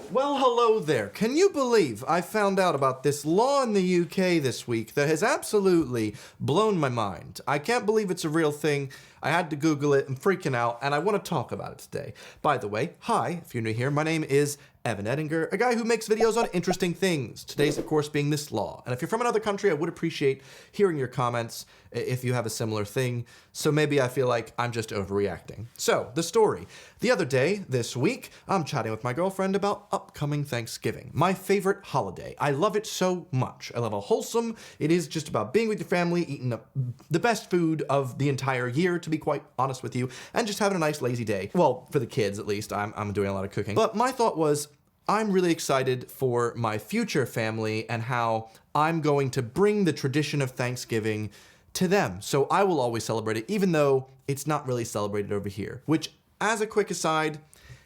Well, hello there. Can you believe I found out about this law in the UK this week that has absolutely blown my mind? I can't believe it's a real thing. I had to Google it. I'm freaking out, and I want to talk about it today. By the way, hi, if you're new here, my name is Evan Edinger, a guy who makes videos on interesting things. Today's, of course, being this law. And if you're from another country, I would appreciate hearing your comments if you have a similar thing. So maybe I feel like I'm just overreacting. So, the story. The other day, this week, I'm chatting with my girlfriend about upcoming Thanksgiving, my favorite holiday. I love it so much. I love how wholesome it is, just about being with your family, eating the best food of the entire year, to be quite honest with you, and just having a nice lazy day. Well, for the kids at least. I'm doing a lot of cooking. But my thought was, I'm really excited for my future family and how I'm going to bring the tradition of Thanksgiving to them. So I will always celebrate it, even though it's not really celebrated over here. Which, as a quick aside,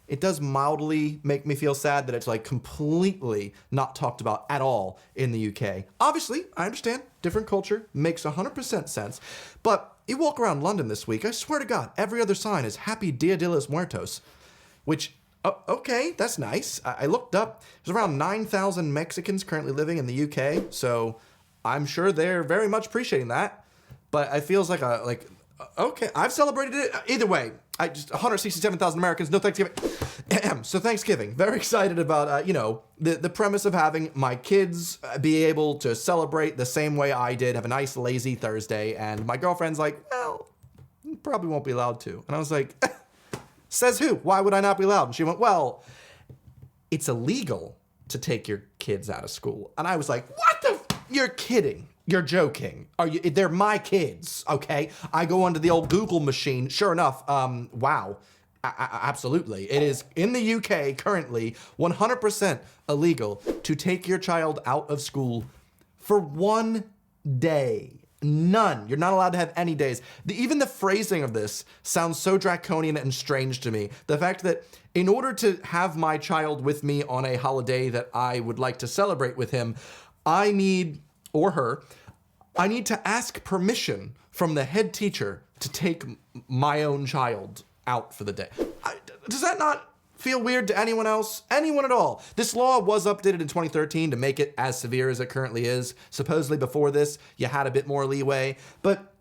it does mildly make me feel sad that it's like completely not talked about at all in the UK. Obviously, I understand, different culture, makes 100% sense. But you walk around London this week, I swear to God, every other sign is Happy Dia de los Muertos, which, okay, that's nice. I looked up, there's around 9,000 Mexicans currently living in the UK, so I'm sure they're very much appreciating that. But it feels like okay, I've celebrated it. Either way, 167,000 Americans, no Thanksgiving. So Thanksgiving, very excited about, the premise of having my kids be able to celebrate the same way I did, have a nice lazy Thursday, and my girlfriend's like, well, you probably won't be allowed to. And I was like, says who? Why would I not be allowed? And she went, well, it's illegal to take your kids out of school. And I was like, what the? You're kidding. You're joking. They're my kids, okay? I go onto the old Google machine. Sure enough, wow. Absolutely. It is in the UK currently 100% illegal to take your child out of school for 1 day. None. You're not allowed to have any days. Even the phrasing of this sounds so draconian and strange to me. The fact that in order to have my child with me on a holiday that I would like to celebrate with him, I need, or her, I need to ask permission from the head teacher to take my own child out for the day. Does that not feel weird to anyone else? Anyone at all? This law was updated in 2013 to make it as severe as it currently is. Supposedly before this, you had a bit more leeway. But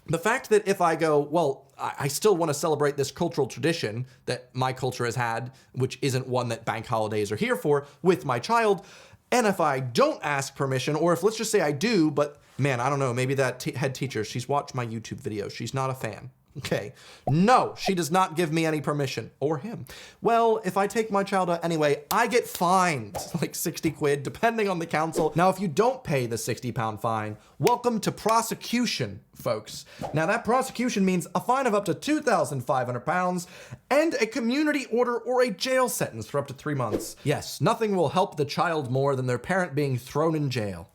the fact that if I go, well, I still want to celebrate this cultural tradition that my culture has had, which isn't one that bank holidays are here for, with my child, and if I don't ask permission, or if let's just say I do, but man, I don't know, maybe that head teacher, she's watched my YouTube videos, she's not a fan. Okay, no, she does not give me any permission, or him. Well, if I take my child out anyway, I get fined, like 60 quid, depending on the council. Now, if you don't pay the 60-pound fine, welcome to prosecution, folks. Now, that prosecution means a fine of up to 2,500 pounds and a community order or a jail sentence for up to 3 months. Yes, nothing will help the child more than their parent being thrown in jail.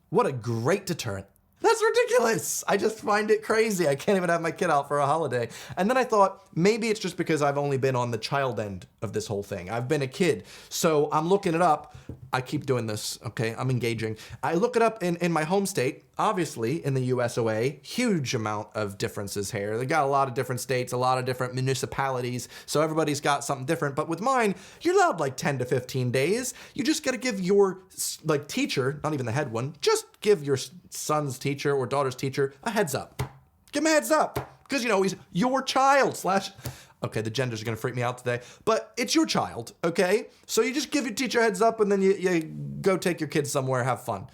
What a great deterrent. That's ridiculous. I just find it crazy. I can't even have my kid out for a holiday. And then I thought, maybe it's just because I've only been on the child end of this whole thing. I've been a kid. So I'm looking it up. I keep doing this, okay? I'm engaging. I look it up in my home state. Obviously, in the USOA, huge amount of differences here. They got a lot of different states, a lot of different municipalities, so everybody's got something different. But with mine, you're allowed like 10 to 15 days. You just gotta give your teacher, not even the head one, just give your son's teacher or daughter's teacher a heads up. Give him a heads up. Because, he's your child / okay, the genders are gonna freak me out today, but it's your child, okay? So you just give your teacher a heads up and then you go take your kids somewhere, have fun.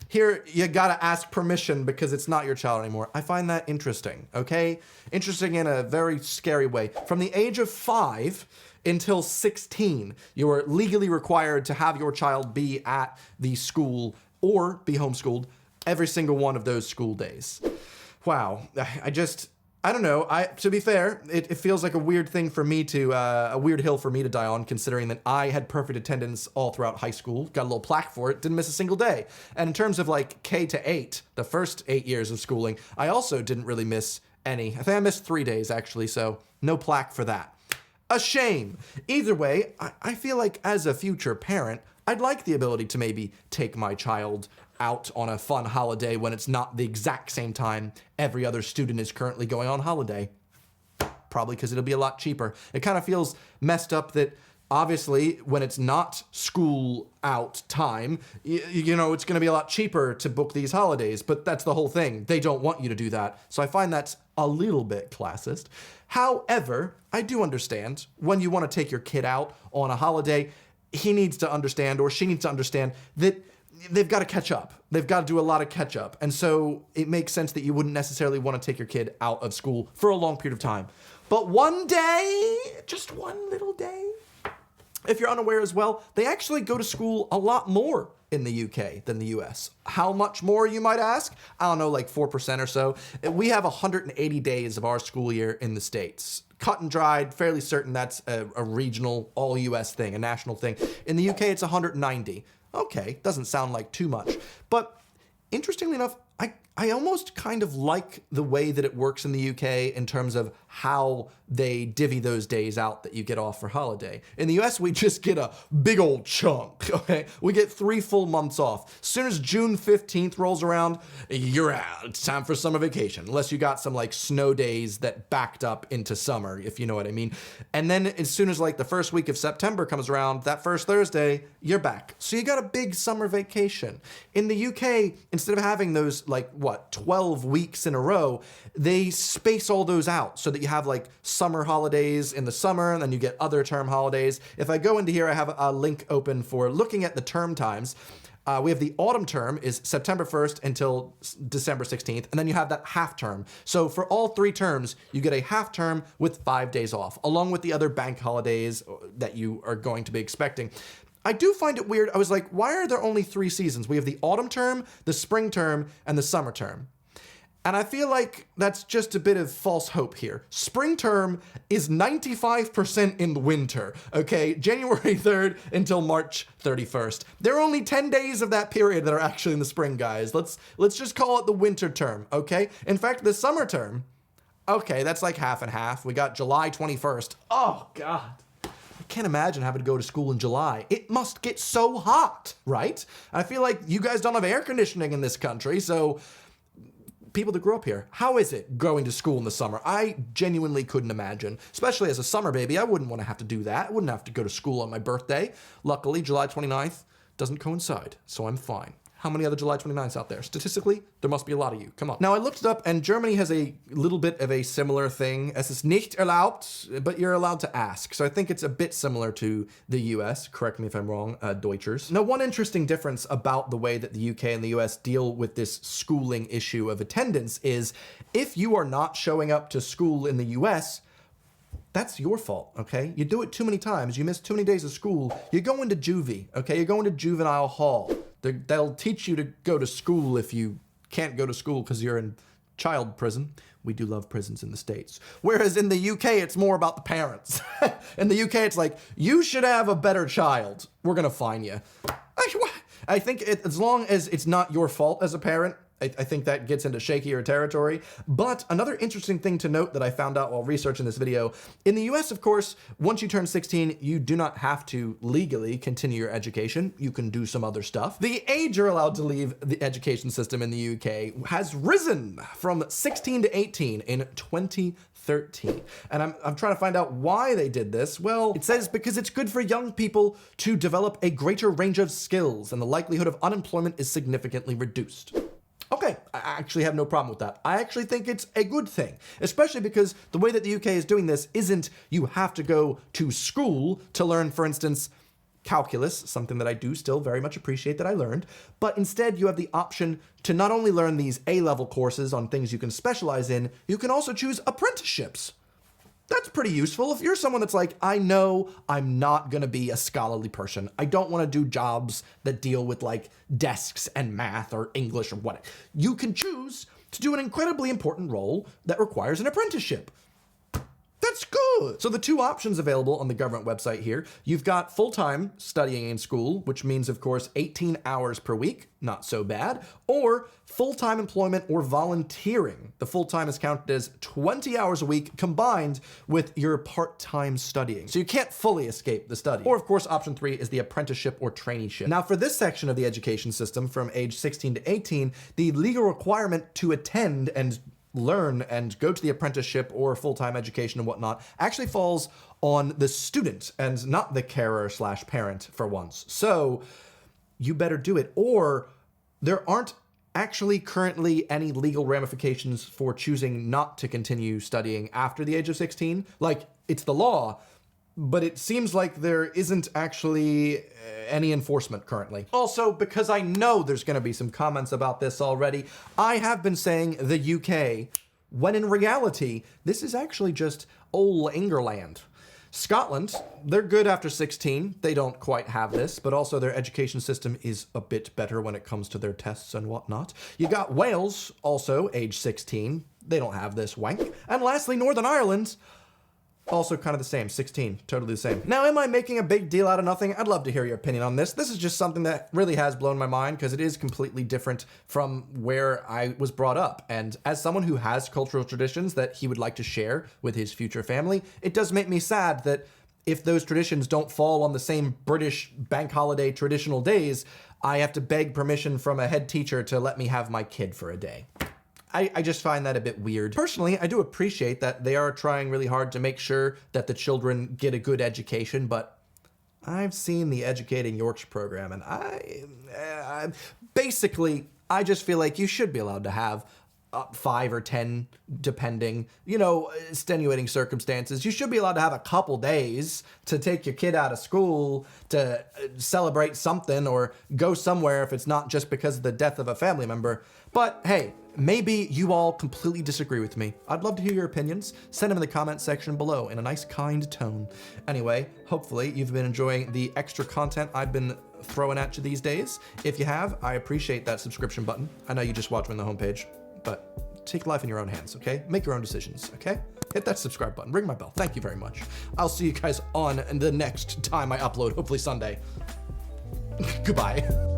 Here, you gotta ask permission because it's not your child anymore. I find that interesting, okay? Interesting in a very scary way. From the age of 5 until 16, you are legally required to have your child be at the school or be homeschooled every single one of those school days. Wow, I don't know. To be fair, it feels like a weird thing for me to, a weird hill for me to die on, considering that I had perfect attendance all throughout high school, got a little plaque for it, didn't miss a single day. And in terms of like K to 8, the first 8 years of schooling, I also didn't really miss any. I think I missed 3 days actually, so no plaque for that. A shame. Either way, I feel like as a future parent, I'd like the ability to maybe take my child out on a fun holiday when it's not the exact same time every other student is currently going on holiday. Probably because it'll be a lot cheaper. It kind of feels messed up that Obviously, when it's not school out time, you know, it's going to be a lot cheaper to book these holidays, but that's the whole thing. They don't want you to do that. So I find that's a little bit classist. However, I do understand when you want to take your kid out on a holiday, he needs to understand, or she needs to understand, that they've got to catch up. They've got to do a lot of catch up. And so it makes sense that you wouldn't necessarily want to take your kid out of school for a long period of time. But one day, just one little day, if you're unaware as well, they actually go to school a lot more in the UK than the US. How much more, you might ask? I don't know, like 4% or so. We have 180 days of our school year in the States. Cut and dried, fairly certain that's a regional, all US thing, a national thing. In the UK, it's 190. Okay, doesn't sound like too much. But interestingly enough, I almost kind of like the way that it works in the UK in terms of how they divvy those days out that you get off for holiday. In the US, we just get a big old chunk, okay? We get 3 full months off. As soon as June 15th rolls around, you're out. It's time for summer vacation, unless you got some like snow days that backed up into summer, if you know what I mean. And then as soon as like the first week of September comes around, that first Thursday, you're back. So you got a big summer vacation. In the UK, instead of having those like, 12 weeks in a row, they space all those out so that you have like summer holidays in the summer, and then you get other term holidays. If I go into here, I have a link open for looking at the term times. We have the autumn term is September 1st until December 16th, and then you have that half term. So for all 3 terms, you get a half term with 5 days off, along with the other bank holidays that you are going to be expecting. I do find it weird. I was like, why are there only 3 seasons? We have the autumn term, the spring term, and the summer term. And I feel like that's just a bit of false hope here. Spring term is 95% in the winter, okay? January 3rd until March 31st. There are only 10 days of that period that are actually in the spring, guys. Let's just call it the winter term, okay? In fact, the summer term, okay, that's like half and half. We got July 21st. Oh, God. I can't imagine having to go to school in July. It must get so hot, right? I feel like you guys don't have air conditioning in this country, so people that grew up here, how is it going to school in the summer? I genuinely couldn't imagine. Especially as a summer baby, I wouldn't want to have to do that. I wouldn't have to go to school on my birthday. Luckily, July 29th doesn't coincide, so I'm fine. How many other July 29ths out there? Statistically, there must be a lot of you. Come on. Now, I looked it up, and Germany has a little bit of a similar thing. Es ist nicht erlaubt, but you're allowed to ask. So I think it's a bit similar to the US. Correct me if I'm wrong, Deutschers. Now, one interesting difference about the way that the UK and the US deal with this schooling issue of attendance is if you are not showing up to school in the US, that's your fault, okay? You do it too many times, you miss too many days of school, you go into juvie, okay? You're going to juvenile hall. They'll teach you to go to school if you can't go to school because you're in child prison. We do love prisons in the States. Whereas in the UK, it's more about the parents. In the UK, it's like, you should have a better child. We're gonna fine you. I think as long as it's not your fault as a parent, I think that gets into shakier territory. But another interesting thing to note that I found out while researching this video, in the US, of course, once you turn 16, you do not have to legally continue your education. You can do some other stuff. The age you're allowed to leave the education system in the UK has risen from 16 to 18 in 2013. And I'm trying to find out why they did this. Well, it says because it's good for young people to develop a greater range of skills and the likelihood of unemployment is significantly reduced. Okay, I actually have no problem with that. I actually think it's a good thing, especially because the way that the UK is doing this isn't you have to go to school to learn, for instance, calculus, something that I do still very much appreciate that I learned, but instead you have the option to not only learn these A-level courses on things you can specialize in, you can also choose apprenticeships. That's pretty useful. If you're someone that's like, I know I'm not gonna be a scholarly person. I don't wanna do jobs that deal with like desks and math or English or what. You can choose to do an incredibly important role that requires an apprenticeship. That's good. So the 2 options available on the government website here, you've got full-time studying in school, which means, of course, 18 hours per week, not so bad, or full-time employment or volunteering. The full-time is counted as 20 hours a week combined with your part-time studying. So you can't fully escape the study. Or, of course, option 3 is the apprenticeship or traineeship. Now, for this section of the education system from age 16 to 18, the legal requirement to attend and learn and go to the apprenticeship or full-time education and whatnot actually falls on the student and not the carer/parent for once. So you better do it, or there aren't actually currently any legal ramifications for choosing not to continue studying after the age of 16. Like, it's the law, but it seems like there isn't actually any enforcement currently. Also, because I know there's gonna be some comments about this already, I have been saying the UK, when in reality, this is actually just old England. Scotland, they're good after 16. They don't quite have this, but also their education system is a bit better when it comes to their tests and whatnot. You got Wales, also age 16. They don't have this wank. And lastly, Northern Ireland, also kind of the same, 16, totally the same. Now, am I making a big deal out of nothing? I'd love to hear your opinion on this. This is just something that really has blown my mind because it is completely different from where I was brought up. And as someone who has cultural traditions that he would like to share with his future family, it does make me sad that if those traditions don't fall on the same British bank holiday traditional days, I have to beg permission from a head teacher to let me have my kid for a day. I just find that a bit weird. Personally, I do appreciate that they are trying really hard to make sure that the children get a good education, but I've seen the Educating Yorks program, and I basically, I just feel like you should be allowed to have 5 or 10, depending, extenuating circumstances. You should be allowed to have a couple days to take your kid out of school to celebrate something or go somewhere if it's not just because of the death of a family member. But hey, maybe you all completely disagree with me. I'd love to hear your opinions. Send them in the comment section below in a nice, kind tone. Anyway, hopefully you've been enjoying the extra content I've been throwing at you these days. If you have, I appreciate that subscription button. I know you just watch them on the homepage, but take life in your own hands, okay? Make your own decisions, okay? Hit that subscribe button, ring my bell. Thank you very much. I'll see you guys on the next time I upload, hopefully Sunday. Goodbye.